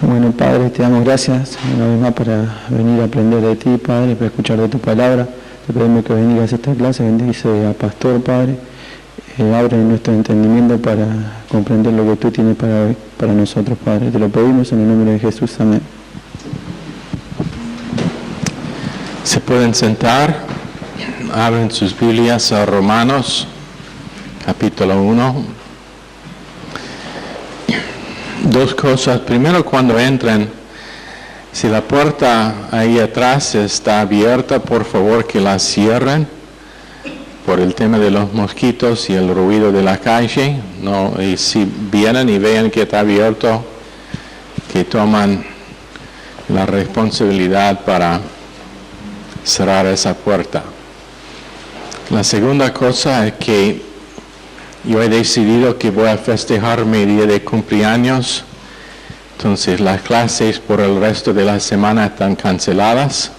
Bueno, Padre, te damos gracias una vez más para venir a aprender de ti, Padre, para escuchar de tu palabra. Te pedimos que bendigas esta clase, bendice al pastor, Padre. Abre nuestro entendimiento para comprender lo que tú tienes para nosotros, Padre. Te lo pedimos en el nombre de Jesús. Amén. Se pueden sentar. Abren sus Biblias a Romanos, capítulo 1. Dos cosas. Primero, cuando entren, si la puerta ahí atrás está abierta, por favor que la cierren por el tema de los mosquitos y el ruido de la calle. No, y si vienen y ven que está abierto, que toman la responsabilidad para cerrar esa puerta. La segunda cosa es que yo he decidido que voy a festejar mi día de cumpleaños, entonces las clases por el resto de la semana están canceladas.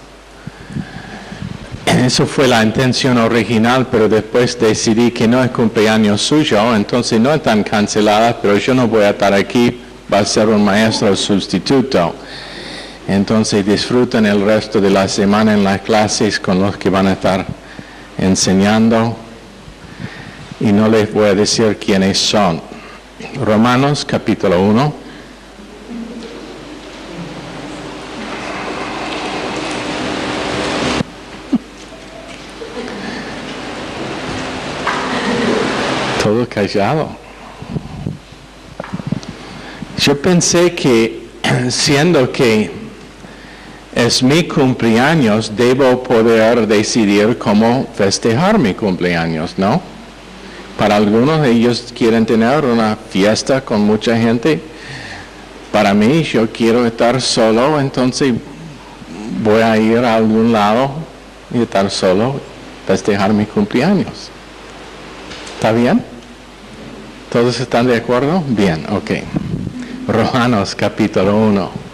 Eso fue la intención original, pero después decidí que no es cumpleaños suyo, entonces no están canceladas, pero yo no voy a estar aquí, va a ser un maestro sustituto. Entonces disfruten el resto de la semana en las clases con los que van a estar enseñando. Y no les voy a decir quiénes son. Romanos capítulo 1. Todo callado. Yo pensé que, siendo que es mi cumpleaños, debo poder decidir cómo festejar mi cumpleaños, ¿no? Para algunos ellos quieren tener una fiesta con mucha gente. Para mí, yo quiero estar solo, entonces voy a ir a algún lado y estar solo, festejar mi cumpleaños. ¿Está bien? ¿Todos están de acuerdo? Bien, ok. Romanos capítulo 1.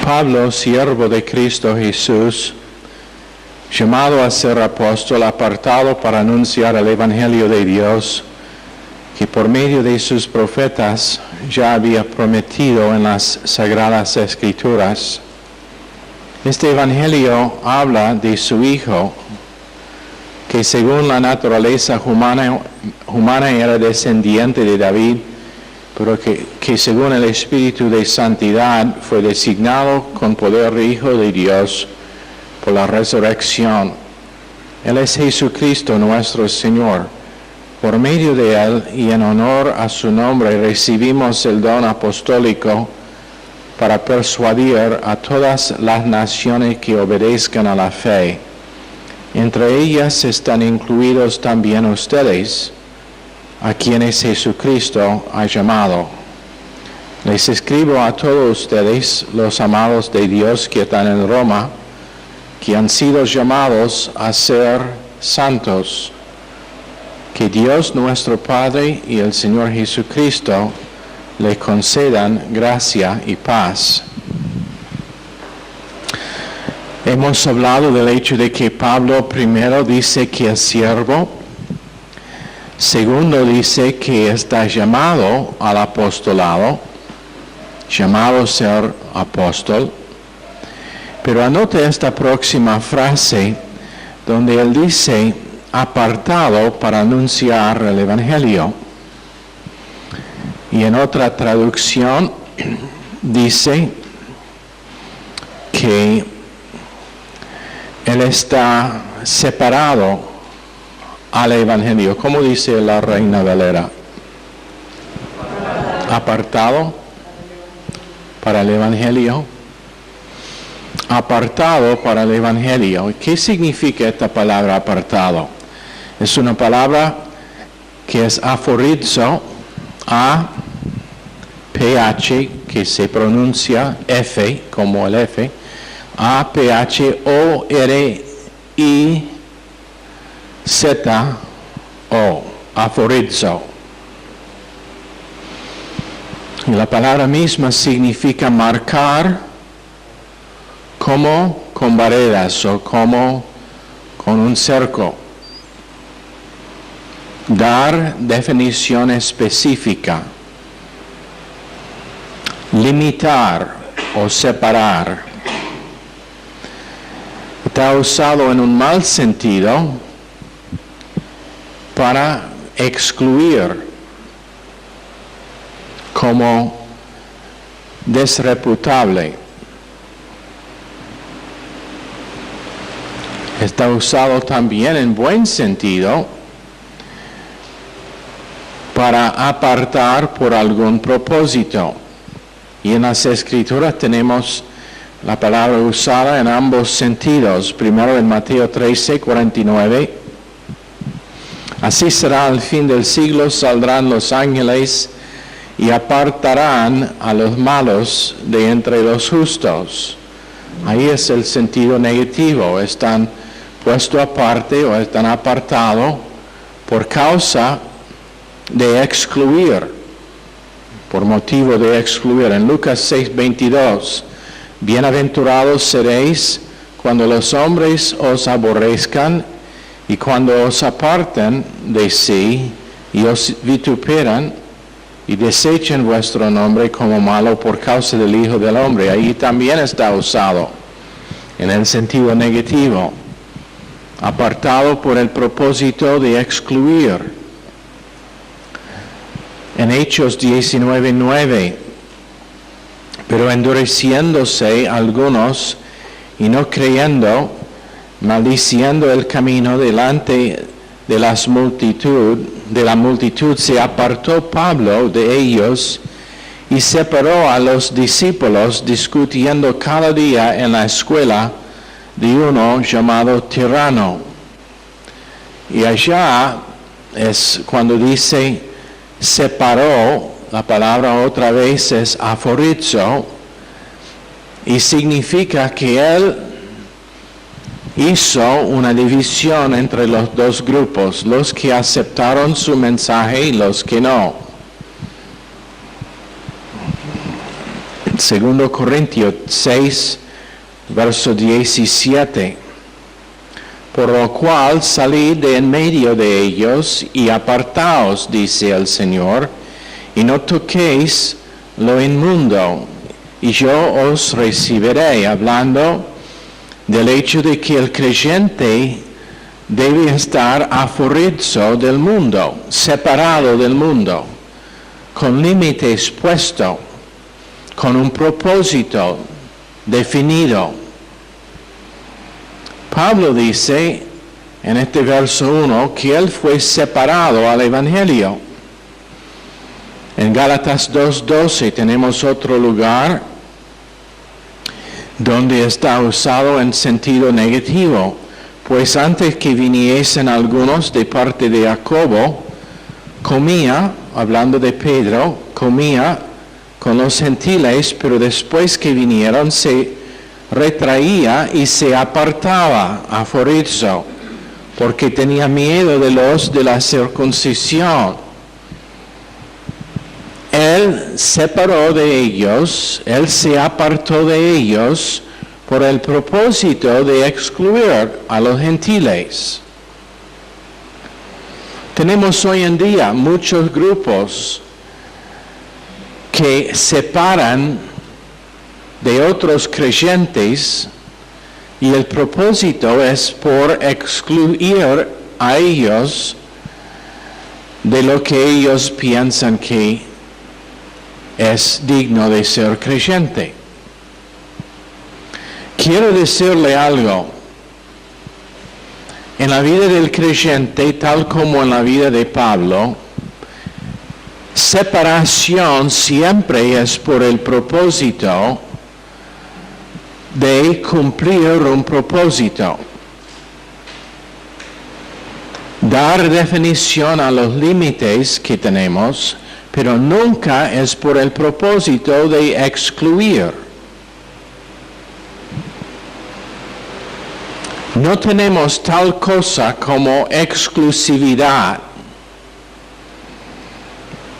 Pablo, siervo de Cristo Jesús, llamado a ser apóstol, apartado para anunciar el Evangelio de Dios, que por medio de sus profetas ya había prometido en las Sagradas Escrituras. Este Evangelio habla de su Hijo, que según la naturaleza humana era descendiente de David, pero que según el Espíritu de Santidad fue designado con poder de Hijo de Dios por la resurrección. Él es Jesucristo nuestro Señor. Por medio de Él y en honor a su nombre recibimos el don apostólico para persuadir a todas las naciones que obedezcan a la fe. Entre ellas están incluidos también ustedes, a quienes Jesucristo ha llamado. Les escribo a todos ustedes, los amados de Dios que están en Roma, que han sido llamados a ser santos. Que Dios nuestro Padre y el Señor Jesucristo les concedan gracia y paz. Hemos hablado del hecho de que Pablo primero dice que es siervo. Segundo, dice que está llamado al apostolado, llamado a ser apóstol. Pero anote esta próxima frase donde él dice, apartado para anunciar el Evangelio. Y en otra traducción dice que él está separado al Evangelio. ¿Cómo dice la Reina Valera? Apartado para el Evangelio. Apartado para el Evangelio. ¿Qué significa esta palabra apartado? Es una palabra que es aforizo, A-P-H, que se pronuncia F, como el F, A-P-H-O-R-I-Z-O, aforizo. Y la palabra misma significa marcar como con varedas o como con un cerco. dar definición específica, limitar o separar. Está usado en un mal sentido para excluir, como desreputable. Está usado también en buen sentido para apartar por algún propósito. Y en las Escrituras tenemos la palabra usada en ambos sentidos. Primero en Mateo 13:49. Así será al fin del siglo, saldrán los ángeles y apartarán a los malos de entre los justos. Ahí es el sentido negativo. Están puestos aparte o están apartados por causa de excluir, por motivo de excluir. En Lucas 6:22, bienaventurados seréis cuando los hombres os aborrezcan y cuando os aparten de sí y os vituperan y desechen vuestro nombre como malo por causa del Hijo del Hombre. Ahí también está usado en el sentido negativo, apartado por el propósito de excluir. En Hechos 19:9, pero endureciéndose algunos y no creyendo, maldiciendo el camino delante de la multitud, se apartó Pablo de ellos y separó a los discípulos, discutiendo cada día en la escuela de uno llamado Tirano. Y allá es cuando dice separó, la palabra otra vez es aforizo, y significa que él hizo una división entre los dos grupos, los que aceptaron su mensaje y los que no. 2 Corintios 6, verso 17. Por lo cual salid de en medio de ellos y apartaos, dice el Señor, y no toquéis lo inmundo, y yo os recibiré, hablando del hecho de que el creyente debe estar aforizo del mundo, separado del mundo, con límites puestos, con un propósito definido. Pablo dice en este verso 1 que él fue separado al Evangelio. En Gálatas 2:12 tenemos otro lugar donde está usado en sentido negativo. Pues antes que viniesen algunos de parte de Jacobo, comía, hablando de Pedro, comía con los gentiles, pero después que vinieron se retraía y se apartaba, aforizo, porque tenía miedo de los de la circuncisión. Él separó de ellos, él se apartó de ellos por el propósito de excluir a los gentiles. Tenemos hoy en día muchos grupos que separan de otros creyentes y el propósito es por excluir a ellos de lo que ellos piensan que es digno de ser creyente. Quiero decirle algo. En la vida del creyente, tal como en la vida de Pablo, separación siempre es por el propósito de cumplir un propósito. Dar definición a los límites que tenemos, pero nunca es por el propósito de excluir. No tenemos tal cosa como exclusividad.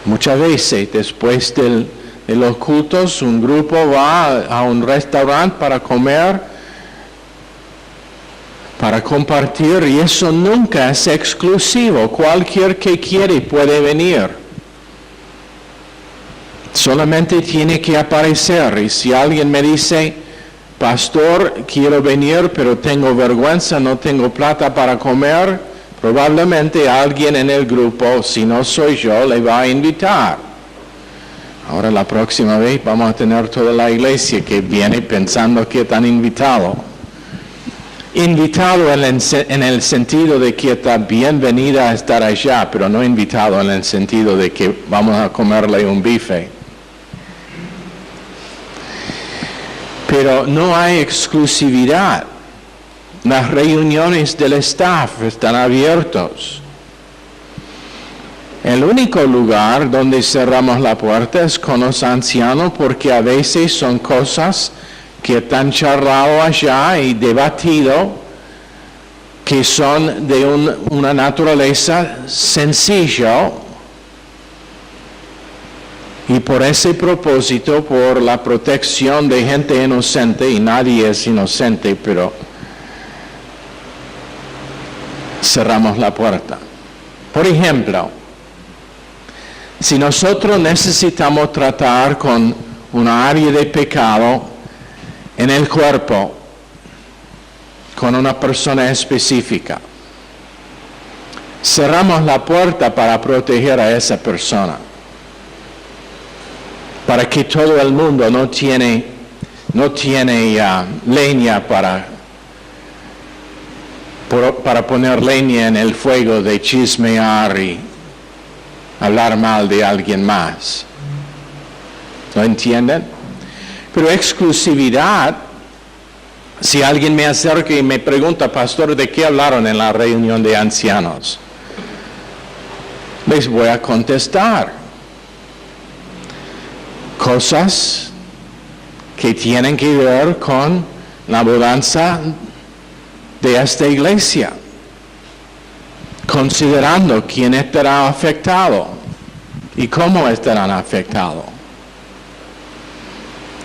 Muchas veces después de los cultos, un grupo va a un restaurante para comer para compartir, y eso nunca es exclusivo. Cualquier que quiere puede venir. Solamente tiene que aparecer. Y si alguien me dice, pastor, quiero venir, pero tengo vergüenza, no tengo plata para comer, probablemente alguien en el grupo, si no soy yo, le va a invitar. Ahora la próxima vez vamos a tener toda la iglesia que viene pensando que están invitados. Invitado en el sentido de que está bienvenida a estar allá, pero no invitado en el sentido de que vamos a comerle un bife. Pero no hay exclusividad. Las reuniones del staff están abiertos. El único lugar donde cerramos la puerta es con los ancianos, porque a veces son cosas que están charlado allá y debatido, que son de una naturaleza sencilla, y por ese propósito, por la protección de gente inocente, y nadie es inocente, pero cerramos la puerta. Por ejemplo, si nosotros necesitamos tratar con una área de pecado en el cuerpo, con una persona específica, cerramos la puerta para proteger a esa persona, para que todo el mundo no tiene leña para poner leña en el fuego de chismear y hablar mal de alguien más. ¿Lo entienden? Pero exclusividad, si alguien me acerca y me pregunta, pastor, ¿de qué hablaron en la reunión de ancianos? Les voy a contestar. Cosas que tienen que ver con la mudanza de esta iglesia, considerando quién estará afectado y cómo estarán afectados.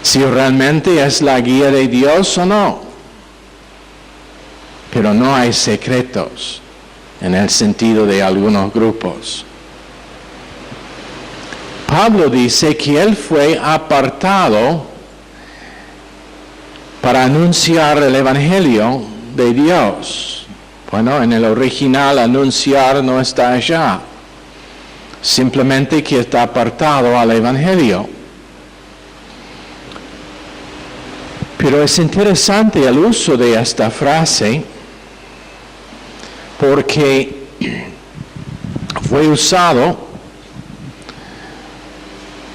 Si realmente es la guía de Dios o no. Pero no hay secretos en el sentido de algunos grupos. Pablo dice que él fue apartado para anunciar el Evangelio de Dios. Bueno, en el original anunciar no está allá. Simplemente que está apartado al Evangelio. Pero es interesante el uso de esta frase, porque fue usado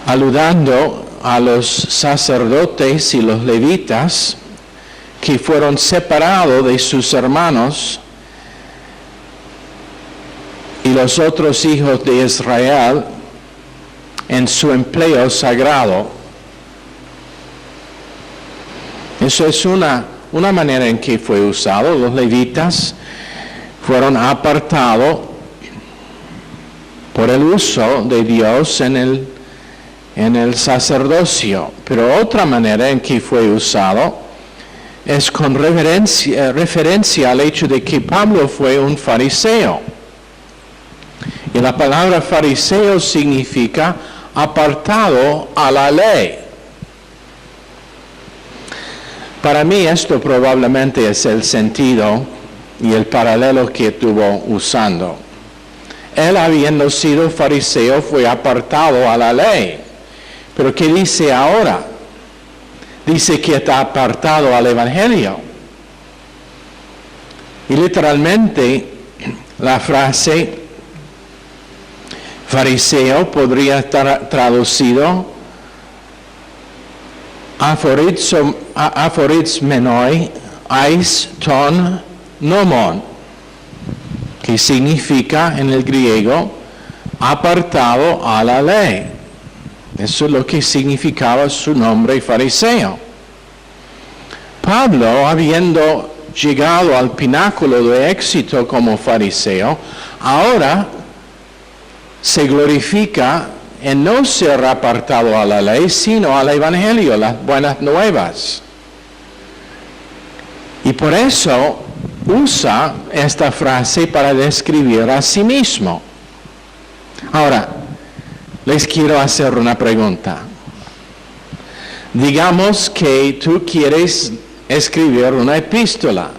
aludando a los sacerdotes y los levitas que fueron separados de sus hermanos y los otros hijos de Israel en su empleo sagrado. Eso es una manera en que fue usado. Los levitas fueron apartados por el uso de Dios en el sacerdocio. Pero otra manera en que fue usado es con referencia al hecho de que Pablo fue un fariseo. Y la palabra fariseo significa apartado a la ley. Para mí esto probablemente es el sentido y el paralelo que estuvo usando. Él, habiendo sido fariseo, fue apartado a la ley. Pero ¿qué dice ahora? Dice que está apartado al Evangelio. Y literalmente la frase fariseo podría estar traducido aforismenoi eis ton nomon, que significa en el griego apartado a la ley. Eso es lo que significaba su nombre fariseo. Pablo, habiendo llegado al pináculo de éxito como fariseo, ahora se glorifica en no ser apartado a la ley, sino al Evangelio, las buenas nuevas. Y por eso usa esta frase para describir a sí mismo. Ahora, les quiero hacer una pregunta. Digamos que tú quieres escribir una epístola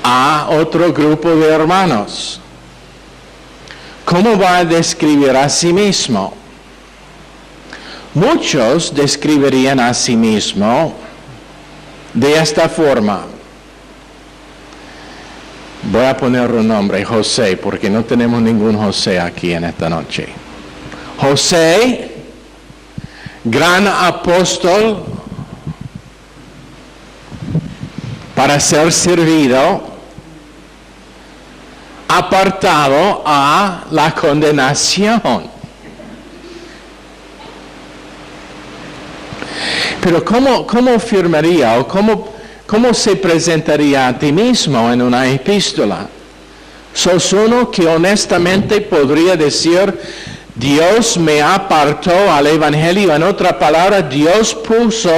a otro grupo de hermanos. ¿Cómo va a describir a sí mismo? Muchos describirían a sí mismo de esta forma. Voy a poner un nombre, José, porque no tenemos ningún José aquí en esta noche. José, gran apóstol para ser servido, apartado a la condenación. Pero ¿cómo afirmaría o cómo se presentaría a ti mismo en una epístola? Sos uno que honestamente podría decir, Dios me apartó al Evangelio. En otra palabra, Dios puso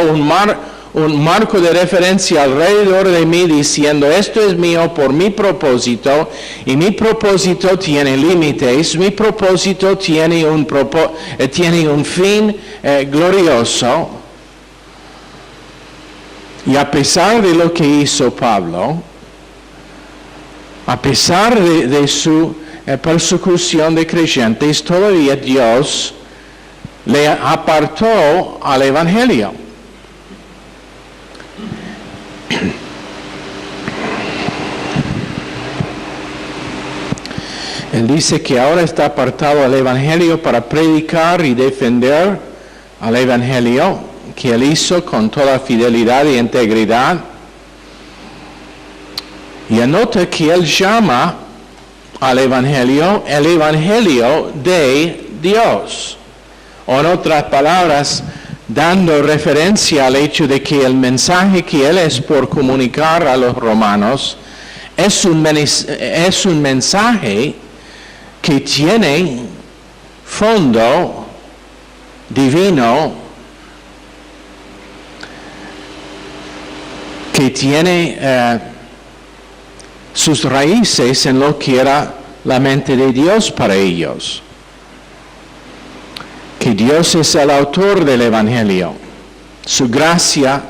un marco de referencia alrededor de mí diciendo, esto es mío por mi propósito, y mi propósito tiene límites, mi propósito tiene un fin glorioso. Y a pesar de lo que hizo Pablo, a pesar de su persecución de creyentes, todavía Dios le apartó al Evangelio. Él dice que ahora está apartado al Evangelio para predicar y defender al Evangelio que él hizo con toda fidelidad e integridad. Y anota que él llama al Evangelio el Evangelio de Dios. O en otras palabras, dando referencia al hecho de que el mensaje que él es por comunicar a los romanos es un mensaje que tiene fondo divino, que tiene sus raíces en lo que era la mente de Dios para ellos. Que Dios es el autor del Evangelio. Su gracia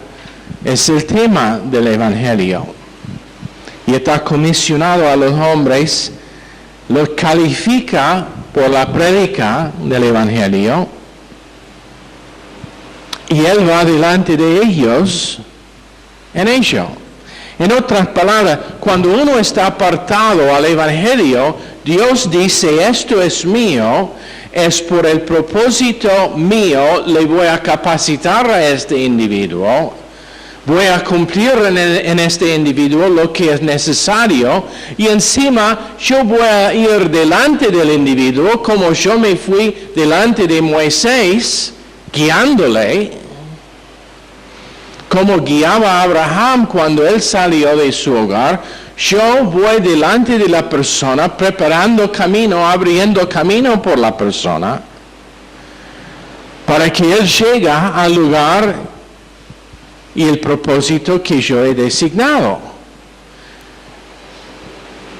es el tema del Evangelio. Y está comisionado a los hombres, los califica por la prédica del Evangelio. Y Él va delante de ellos en ello. En otras palabras, cuando uno está apartado al Evangelio, Dios dice, esto es mío, es por el propósito mío, le voy a capacitar a este individuo, voy a cumplir en este individuo lo que es necesario, y encima yo voy a ir delante del individuo, como yo me fui delante de Moisés, guiándole, como guiaba a Abraham cuando él salió de su hogar. Yo voy delante de la persona, preparando camino, abriendo camino por la persona, para que él llegue al lugar y el propósito que yo he designado.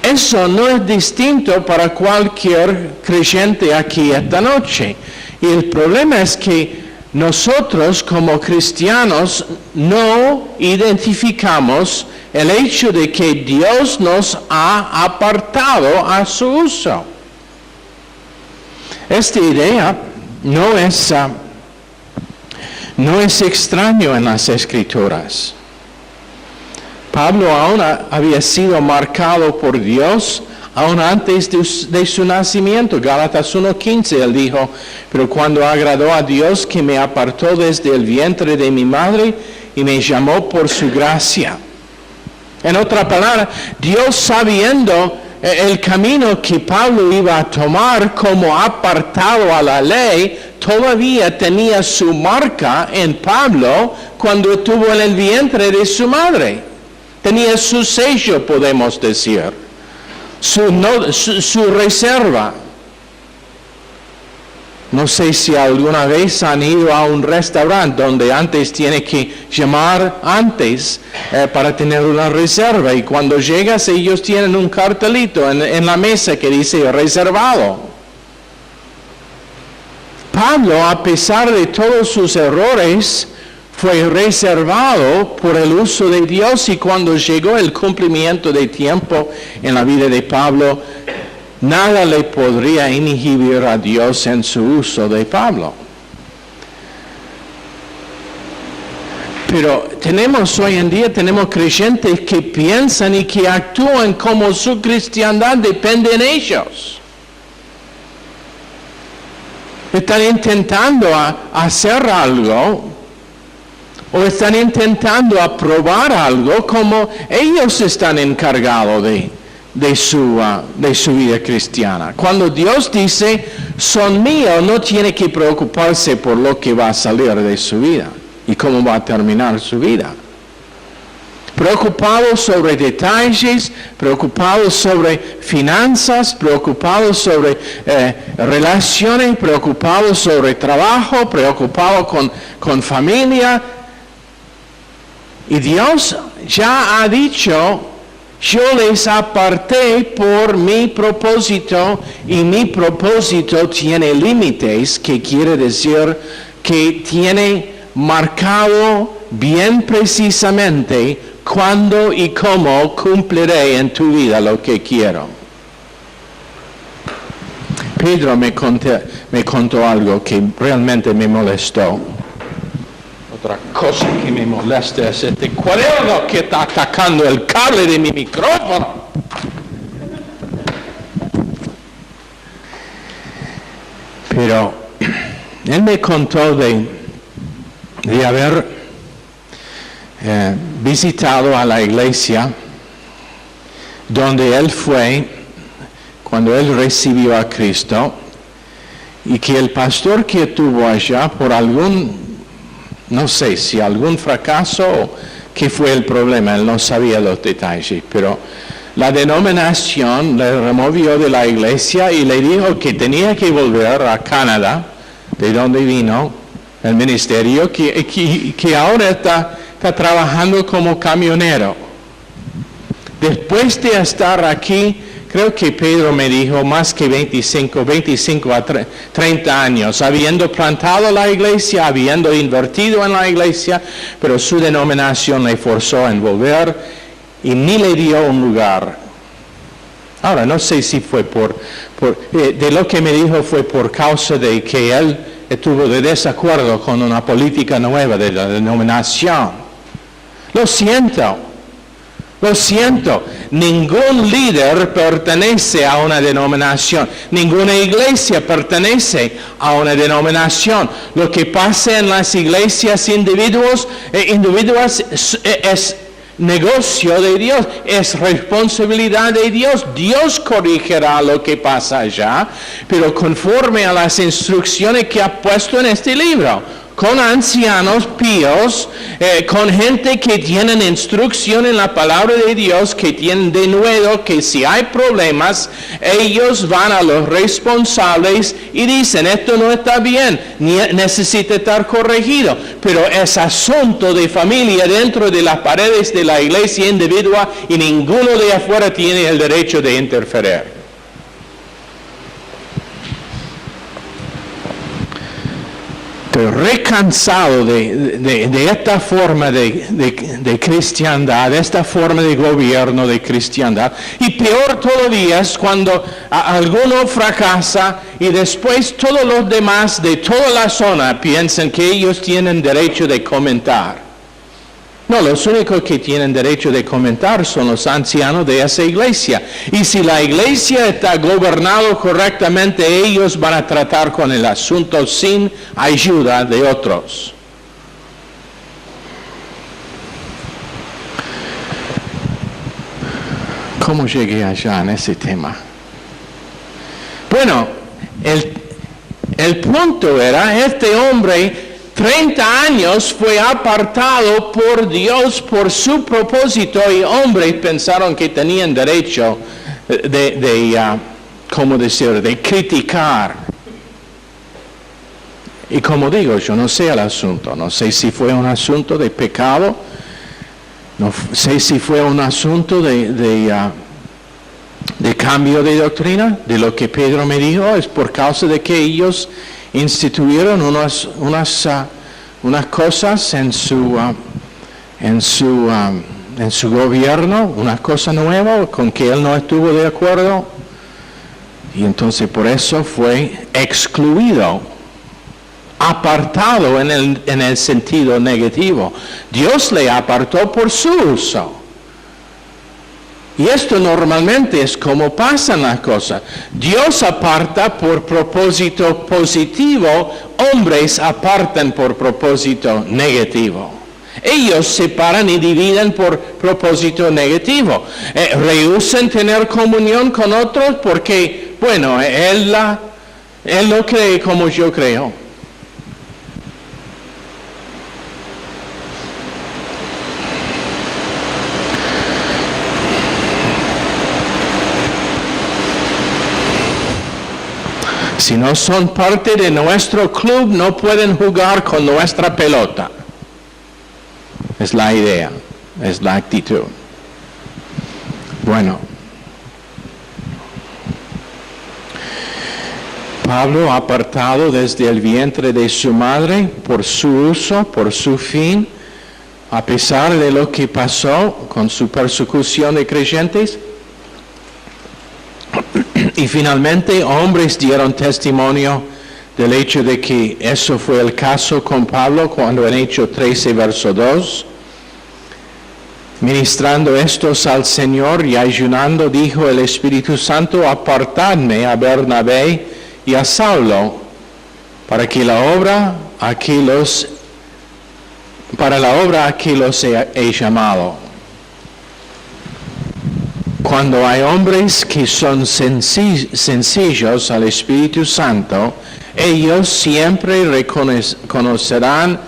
Eso no es distinto para cualquier creyente aquí esta noche. Y el problema es que nosotros como cristianos no identificamos el hecho de que Dios nos ha apartado a su uso. Esta idea no es extraño en las Escrituras. Pablo aún había sido marcado por Dios aún antes de su nacimiento. Gálatas 1:15, él dijo, pero cuando agradó a Dios que me apartó desde el vientre de mi madre y me llamó por su gracia. En otra palabra, Dios, sabiendo el camino que Pablo iba a tomar como apartado a la ley, todavía tenía su marca en Pablo cuando estuvo en el vientre de su madre. Tenía su sello, podemos decir. Su reserva. No sé si alguna vez han ido a un restaurante donde antes tiene que llamar antes para tener una reserva, y cuando llegas ellos tienen un cartelito en la mesa que dice reservado. Pablo, a pesar de todos sus errores, fue reservado por el uso de Dios, y cuando llegó el cumplimiento de tiempo en la vida de Pablo, nada le podría inhibir a Dios en su uso de Pablo. Pero hoy en día tenemos creyentes que piensan y que actúan como su cristiandad depende de ellos. Están intentando hacer algo, o están intentando aprobar algo como ellos están encargados de su vida cristiana. Cuando Dios dice, son míos, no tiene que preocuparse por lo que va a salir de su vida y cómo va a terminar su vida. Preocupado sobre detalles, preocupado sobre finanzas, preocupado sobre relaciones, preocupado sobre trabajo, preocupado con familia. Y Dios ya ha dicho, yo les aparté por mi propósito, y mi propósito tiene límites, que quiere decir que tiene marcado bien precisamente cuándo y cómo cumpliré en tu vida lo que quiero. Pedro me contó algo que realmente me molestó. Otra cosa que me molesta es este cuaderno que está atacando el cable de mi micrófono. Pero él me contó de haber visitado a la iglesia donde él fue cuando él recibió a Cristo, y que el pastor que tuvo allá, por no sé si algún fracaso o qué fue el problema, él no sabía los detalles, pero la denominación le removió de la iglesia y le dijo que tenía que volver a Canadá, de donde vino el ministerio, que ahora está trabajando como camionero. Después de estar aquí, creo que Pedro me dijo más que 25 a 30 años, habiendo plantado la iglesia, habiendo invertido en la iglesia, pero su denominación le forzó a volver y ni le dio un lugar. Ahora, no sé si fue de lo que me dijo fue por causa de que él estuvo de desacuerdo con una política nueva de la denominación. Lo siento. Ningún líder pertenece a una denominación. Ninguna iglesia pertenece a una denominación. Lo que pasa en las iglesias individuales es negocio de Dios, es responsabilidad de Dios. Dios corregirá lo que pasa allá, pero conforme a las instrucciones que ha puesto en este libro, con ancianos píos, con gente que tienen instrucción en la palabra de Dios, que tienen de nuevo que si hay problemas, ellos van a los responsables y dicen, esto no está bien, necesita estar corregido, pero es asunto de familia dentro de las paredes de la iglesia individual, y ninguno de afuera tiene el derecho de interferir. Estoy recansado de esta forma de cristiandad, de esta forma de gobierno de cristiandad. Y peor todavía es cuando alguno fracasa y después todos los demás de toda la zona piensan que ellos tienen derecho de comentar. No, los únicos que tienen derecho de comentar son los ancianos de esa iglesia. Y si la iglesia está gobernada correctamente, ellos van a tratar con el asunto sin ayuda de otros. ¿Cómo llegué allá en ese tema? Bueno, el punto era, este hombre 30 años fue apartado por Dios por su propósito, y hombres pensaron que tenían derecho de criticar. Y como digo, yo no sé el asunto, no sé si fue un asunto de pecado, no sé si fue un asunto de cambio de doctrina, de lo que Pedro me dijo, es por causa de que ellos instituyeron unas cosas en su gobierno, una cosa nueva con que él no estuvo de acuerdo, y entonces por eso fue excluido, apartado en el sentido negativo. Dios le apartó por su uso. Y esto normalmente es como pasan las cosas. Dios aparta por propósito positivo, hombres apartan por propósito negativo. Ellos separan y dividen por propósito negativo. Rehúsan tener comunión con otros porque, bueno, él no cree como yo creo. Si no son parte de nuestro club, no pueden jugar con nuestra pelota. Es la idea, es la actitud. Bueno, Pablo, apartado desde el vientre de su madre por su uso, por su fin, a pesar de lo que pasó con su persecución de creyentes. Y finalmente, hombres dieron testimonio del hecho de que eso fue el caso con Pablo cuando en Hechos 13, verso 2, ministrando estos al Señor y ayunando, dijo el Espíritu Santo, apartadme a Bernabé y a Saulo para la obra a que los he llamado. Cuando hay hombres que son sencillos al Espíritu Santo, ellos siempre reconocerán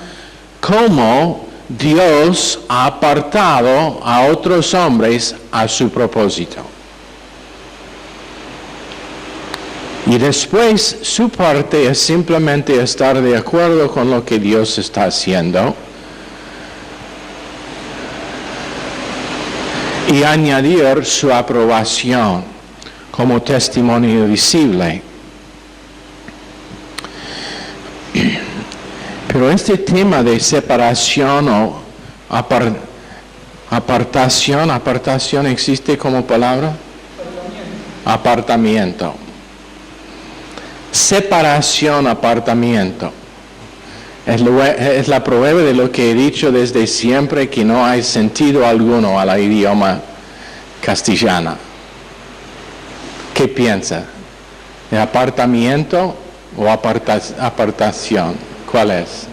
cómo Dios ha apartado a otros hombres a su propósito. Y después su parte es simplemente estar de acuerdo con lo que Dios está haciendo y añadir su aprobación como testimonio visible. Pero este tema de separación o apartación existe como palabra. Apartamiento. Separación, apartamiento. Es la prueba de lo que he dicho desde siempre, que no hay sentido alguno al idioma castellano. ¿Qué piensa? ¿De apartamiento o apartación? ¿Cuál es?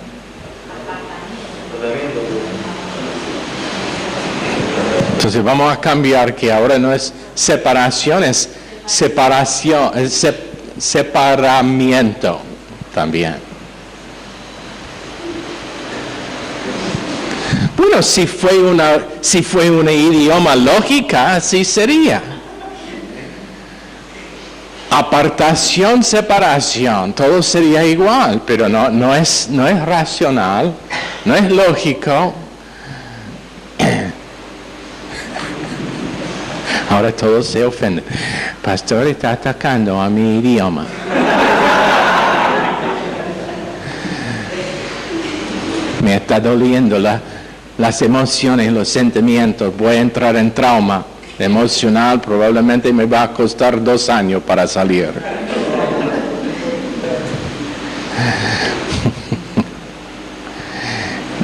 Entonces vamos a cambiar, que ahora no es separación, es separación, es separamiento también. Bueno, si fue una idioma lógica, así sería. Apartación, separación, todo sería igual, pero no es racional, no es lógico. Ahora todos se ofenden. Pastor está atacando a mi idioma. Me está doliendo las emociones, los sentimientos. Voy a entrar en trauma emocional. Probablemente me va a costar 2 años para salir.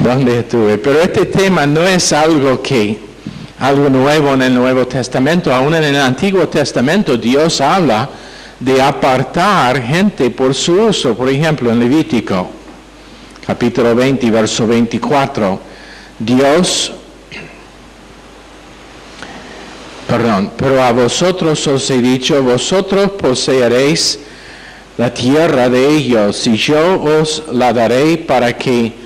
¿Dónde estuve? Pero este tema no es algo nuevo en el Nuevo Testamento. Aún en el Antiguo Testamento Dios habla de apartar gente por su uso. Por ejemplo, en Levítico, capítulo 20, verso 24, pero a vosotros os he dicho, vosotros poseeréis la tierra de ellos, y yo os la daré para que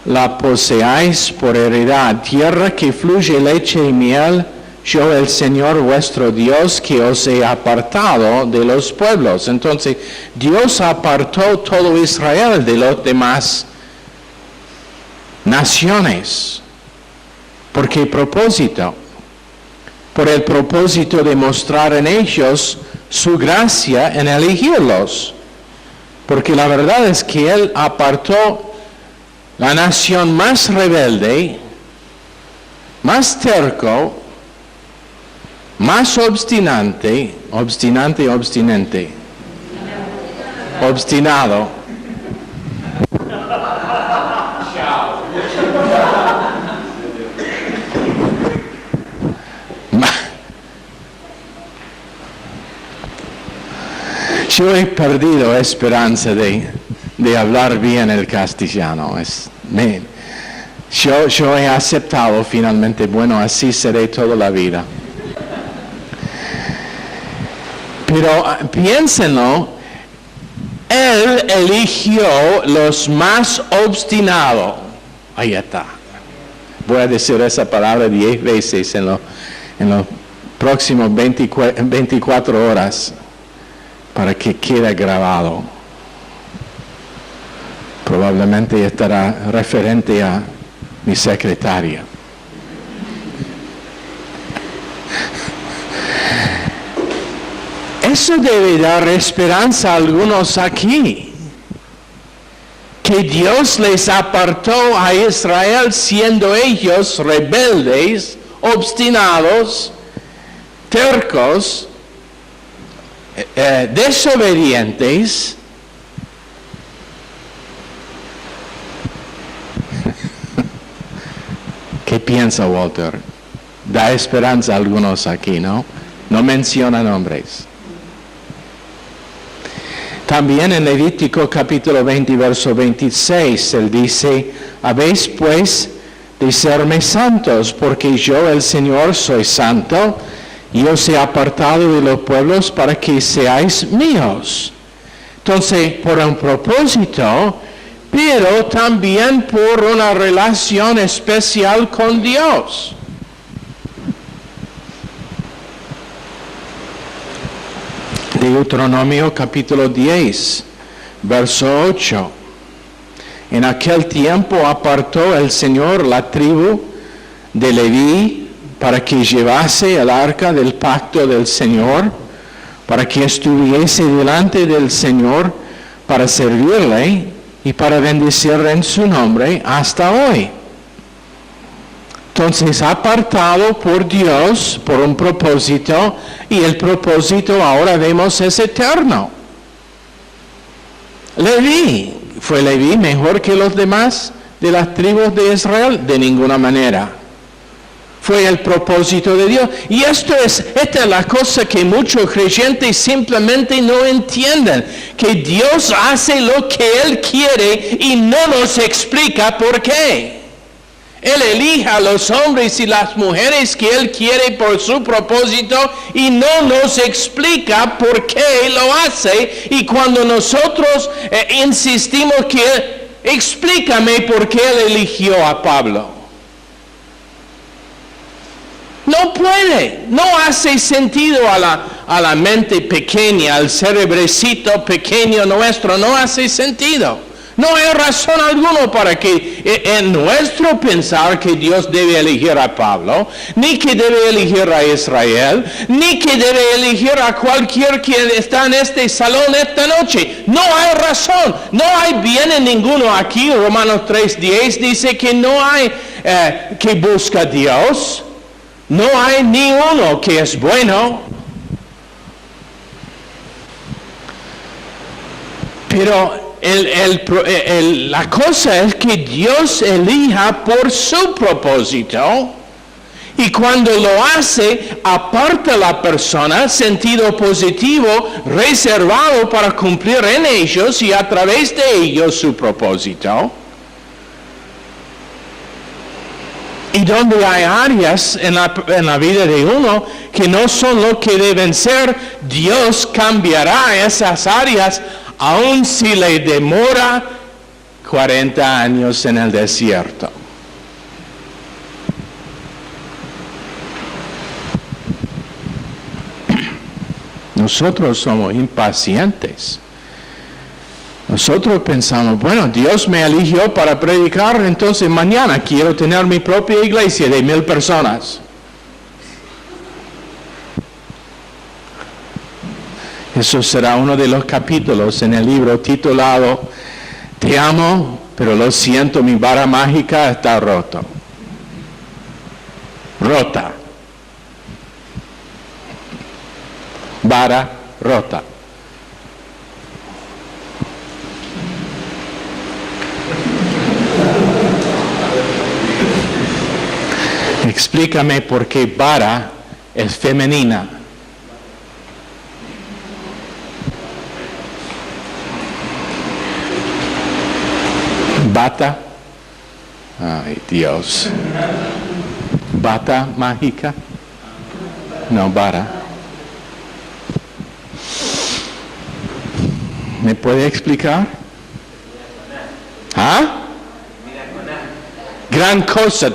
la poseáis por heredad. Tierra que fluye leche y miel, yo el Señor vuestro Dios que os he apartado de los pueblos. Entonces, Dios apartó todo Israel de los demás naciones. ¿Por qué propósito? Por el propósito de mostrar en ellos su gracia en elegirlos. Porque la verdad es que Él apartó la nación más rebelde, más terco, más obstinado, Yo he perdido esperanza de hablar bien el castellano. Yo he aceptado finalmente, bueno, así seré toda la vida. Pero piénsenlo, Él eligió los más obstinados. Ahí está. Voy a decir esa palabra 10 veces en los próximos 24 horas para que quede grabado. Probablemente estará referente a mi secretaria. Eso debe dar esperanza a algunos aquí, que Dios les apartó a Israel siendo ellos rebeldes, obstinados, tercos, desobedientes. ¿Qué piensa Walter? Da esperanza a algunos aquí, ¿no? No menciona nombres. También en Levítico capítulo 20, verso 26, Él dice, habéis pues de serme santos, porque yo el Señor soy santo, y os he apartado de los pueblos para que seáis míos. Entonces, por un propósito, pero también por una relación especial con Dios. Deuteronomio capítulo 10, verso 8. En aquel tiempo apartó el Señor la tribu de Leví para que llevase el arca del pacto del Señor, para que estuviese delante del Señor para servirle y para bendecir en su nombre hasta hoy. Entonces, apartado por Dios, por un propósito, y el propósito ahora vemos es eterno. Leví, ¿fue Leví mejor que los demás de las tribus de Israel? De ninguna manera. Fue el propósito de Dios. Y esta es la cosa que muchos creyentes simplemente no entienden. Que Dios hace lo que Él quiere y no nos explica por qué. Él elige a los hombres y las mujeres que Él quiere por su propósito y no nos explica por qué lo hace. Y cuando nosotros insistimos que explícame por qué Él eligió a Pablo. No puede, no hace sentido a la mente pequeña, al cerebrecito pequeño nuestro, no hace sentido. No hay razón alguna para que en nuestro pensar que Dios debe elegir a Pablo, ni que debe elegir a Israel, ni que debe elegir a cualquier quien está en este salón esta noche. No hay razón, no hay bien en ninguno aquí. Romanos 3:10 dice que no hay que busca a Dios. No hay ni uno que es bueno. Pero la cosa es que Dios elija por su propósito. Y cuando lo hace, aparta a la persona, sentido positivo, reservado para cumplir en ellos y a través de ellos su propósito. Y donde hay áreas en la vida de uno que no son lo que deben ser, Dios cambiará esas áreas, aun si le demora 40 años en el desierto. Nosotros somos impacientes. Nosotros pensamos, bueno, Dios me eligió para predicar, entonces mañana quiero tener mi propia iglesia de 1000 personas. Eso será uno de los capítulos en el libro titulado Te amo, pero lo siento, mi vara mágica está rota. Vara rota. Explícame por qué vara es femenina. Bata. Ay, Dios. Bata mágica. No, vara. ¿Me puede explicar? ¿Ah? Gran cosa.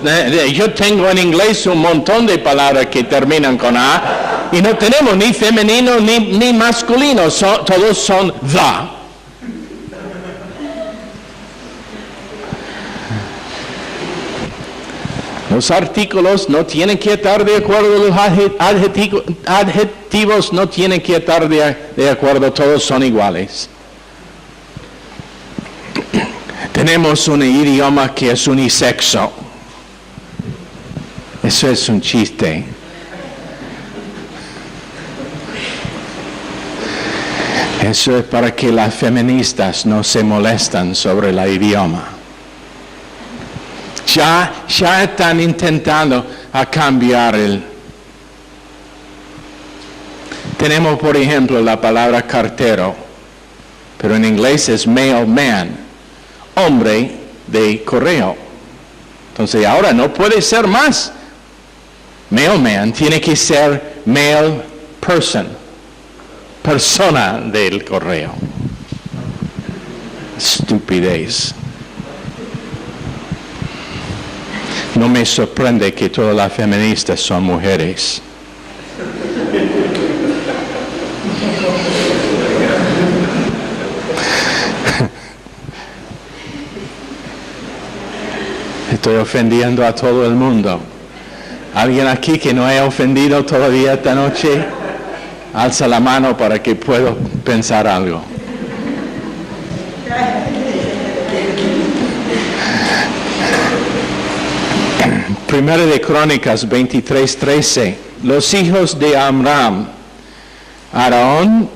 Yo tengo en inglés un montón de palabras que terminan con A y no tenemos ni femenino ni masculino. Todos son the. Los artículos no tienen que estar de acuerdo, los adjetivos no tienen que estar de acuerdo, todos son iguales. Tenemos un idioma que es unisexo. Eso es un chiste. Eso es para que las feministas no se molestan sobre el idioma. Ya están intentando a cambiar el... Tenemos, por ejemplo, la palabra cartero, pero en inglés es mailman, hombre de correo. Entonces ahora no puede ser más mailman, tiene que ser mail person, persona del correo. Estupidez. No me sorprende que todas las feministas son mujeres. Estoy ofendiendo a todo el mundo. ¿Alguien aquí que no haya ofendido todavía esta noche? Alza la mano para que pueda pensar algo. Primera de Crónicas 23:13. Los hijos de Amram, Aarón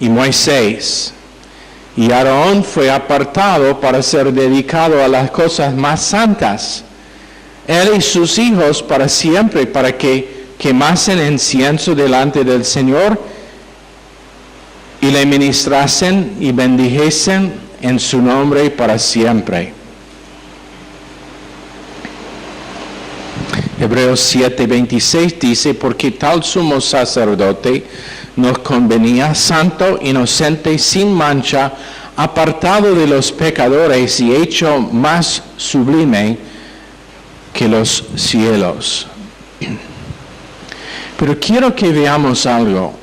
y Moisés. Y Aarón fue apartado para ser dedicado a las cosas más santas. Él y sus hijos para siempre, para que quemasen incienso delante del Señor y le ministrasen y bendijesen en su nombre para siempre. Hebreos 7:26 dice, porque tal sumo sacerdote nos convenía, santo, inocente, sin mancha, apartado de los pecadores y hecho más sublime que los cielos. Pero quiero que veamos algo.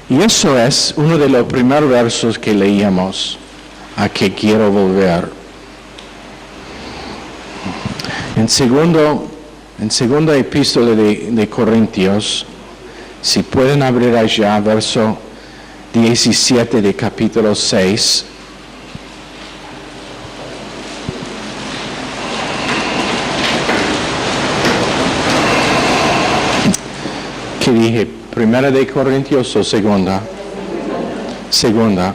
Y eso es uno de los primeros versos que leíamos, a que quiero volver. En segunda epístola de Corintios, si pueden abrir allá, verso 17 de capítulo 6. ¿Qué dije? ¿Primera de Corintios o segunda? Segunda.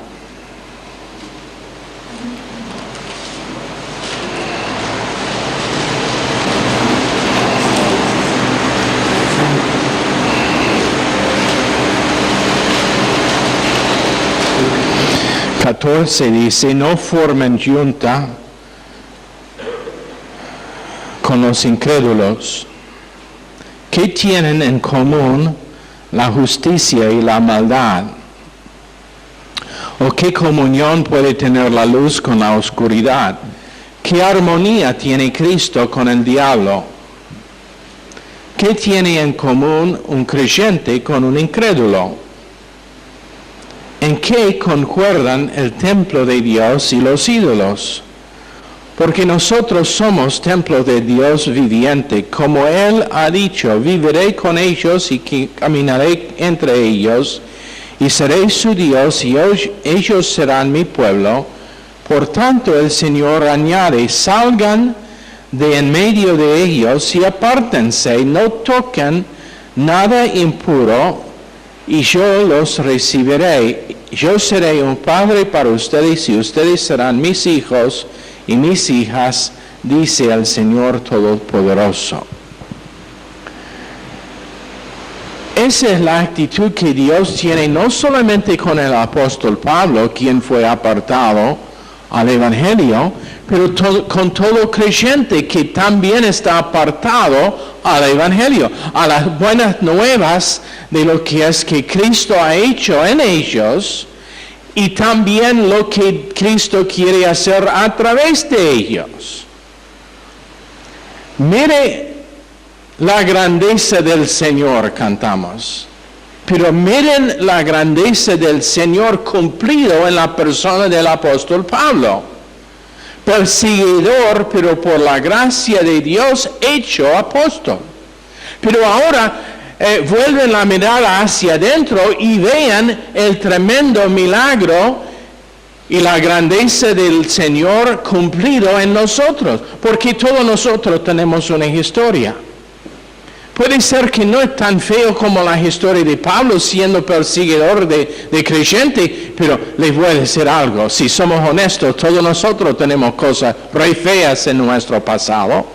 Dice, no formen junta con los incrédulos. ¿Qué tienen en común la justicia y la maldad? ¿O qué comunión puede tener la luz con la oscuridad? ¿Qué armonía tiene Cristo con el diablo? ¿qué tiene en común un creyente con un incrédulo? ¿En qué concuerdan el templo de Dios y los ídolos? Porque nosotros somos templo de Dios viviente. Como Él ha dicho, viviré con ellos y caminaré entre ellos, y seré su Dios, y ellos serán mi pueblo. Por tanto, el Señor añade, salgan de en medio de ellos y apártense, no toquen nada impuro, y yo los recibiré. Yo seré un padre para ustedes, y ustedes serán mis hijos y mis hijas, dice el Señor Todopoderoso. Esa es la actitud que Dios tiene no solamente con el apóstol Pablo, quien fue apartado al Evangelio, pero con todo creyente que también está apartado al Evangelio, a las buenas nuevas de lo que es que Cristo ha hecho en ellos, y también lo que Cristo quiere hacer a través de ellos. Mire la grandeza del Señor, cantamos. Pero miren la grandeza del Señor cumplido en la persona del apóstol Pablo. Perseguidor, pero por la gracia de Dios hecho apóstol. Pero ahora vuelven la mirada hacia adentro y vean el tremendo milagro y la grandeza del Señor cumplido en nosotros. Porque todos nosotros tenemos una historia. Puede ser que no es tan feo como la historia de Pablo siendo perseguidor de creyente, pero les voy a decir algo. Si somos honestos, todos nosotros tenemos cosas re feas en nuestro pasado.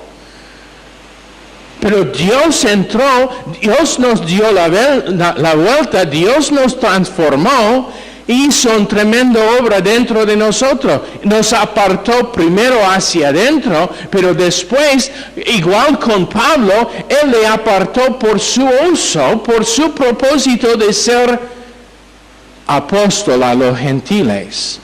Pero Dios entró, Dios nos dio la vuelta, Dios nos transformó, hizo una tremenda obra dentro de nosotros. Nos apartó primero hacia adentro, pero después, igual con Pablo, Él le apartó por su uso, por su propósito de ser apóstol a los gentiles.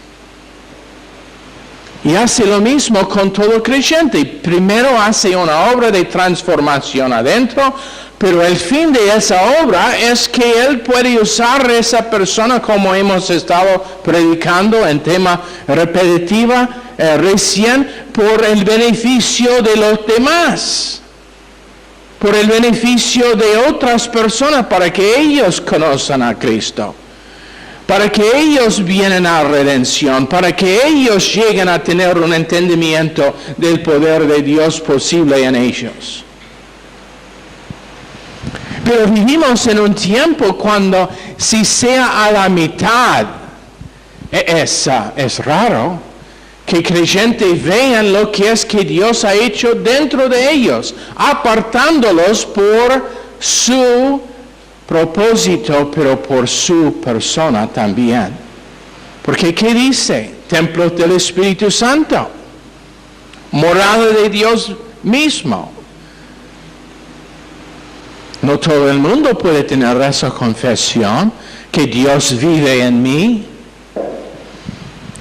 Y hace lo mismo con todo creyente. Primero hace una obra de transformación adentro, pero el fin de esa obra es que Él puede usar a esa persona, como hemos estado predicando en tema repetitiva recién, por el beneficio de los demás, por el beneficio de otras personas, para que ellos conozcan a Cristo, para que ellos vienen a redención, para que ellos lleguen a tener un entendimiento del poder de Dios posible en ellos. Pero vivimos en un tiempo cuando si sea a la mitad, es raro que creyentes vean lo que es que Dios ha hecho dentro de ellos, apartándolos por su propósito, pero por su persona también. Porque ¿qué dice? Templo del Espíritu Santo, morada de Dios mismo. No todo el mundo puede tener esa confesión, que Dios vive en mí,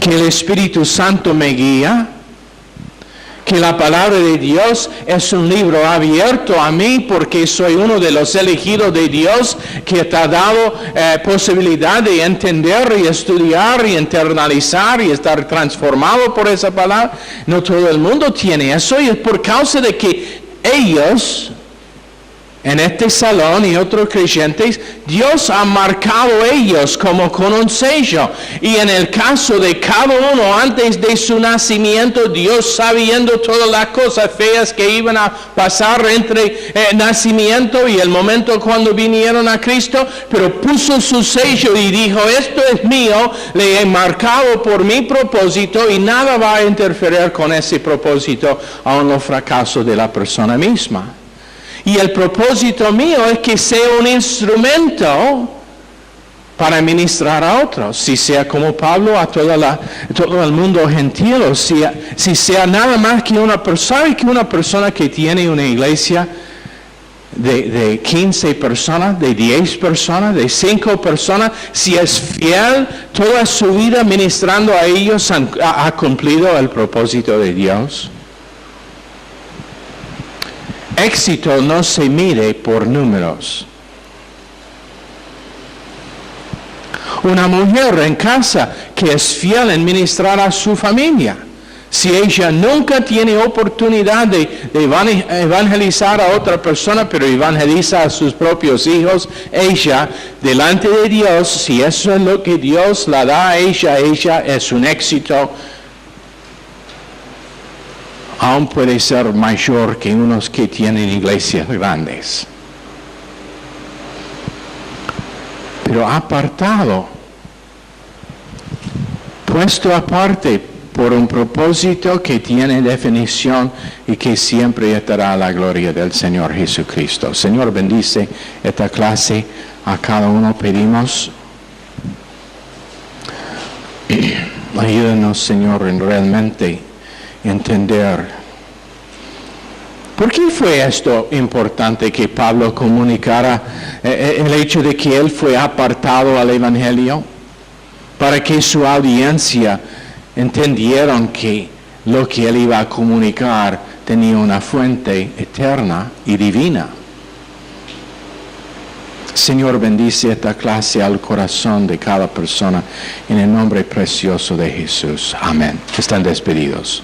que el Espíritu Santo me guía, que la palabra de Dios es un libro abierto a mí porque soy uno de los elegidos de Dios que te ha dado posibilidad de entender y estudiar y internalizar y estar transformado por esa palabra. No todo el mundo tiene eso, y es por causa de que ellos, en este salón y otros creyentes, Dios ha marcado ellos como con un sello. Y en el caso de cada uno, antes de su nacimiento, Dios, sabiendo todas las cosas feas que iban a pasar entre nacimiento y el momento cuando vinieron a Cristo, pero puso su sello y dijo, esto es mío, le he marcado por mi propósito y nada va a interferir con ese propósito, aun los fracasos de la persona misma. Y el propósito mío es que sea un instrumento para ministrar a otros, si sea como Pablo a todo el mundo gentil, o si sea nada más que una persona que tiene una iglesia de 15 personas, de 10 personas, de 5 personas, si es fiel toda su vida ministrando a ellos, ha cumplido el propósito de Dios. éxito no se mide por números. Una mujer en casa que es fiel en ministrar a su familia. Si ella nunca tiene oportunidad de evangelizar a otra persona, pero evangeliza a sus propios hijos, ella, delante de Dios, si eso es lo que Dios la da a ella es un éxito. Aún puede ser mayor que unos que tienen iglesias grandes. Pero apartado, puesto aparte por un propósito que tiene definición y que siempre estará a la gloria del Señor Jesucristo. Señor, bendice esta clase, a cada uno pedimos. Ayúdanos, Señor, en realmente entender. ¿Por qué fue esto importante que Pablo comunicara el hecho de que él fue apartado al Evangelio? Para que su audiencia entendieron que lo que él iba a comunicar tenía una fuente eterna y divina. Señor, bendice esta clase al corazón de cada persona en el nombre precioso de Jesús. Amén. Están despedidos.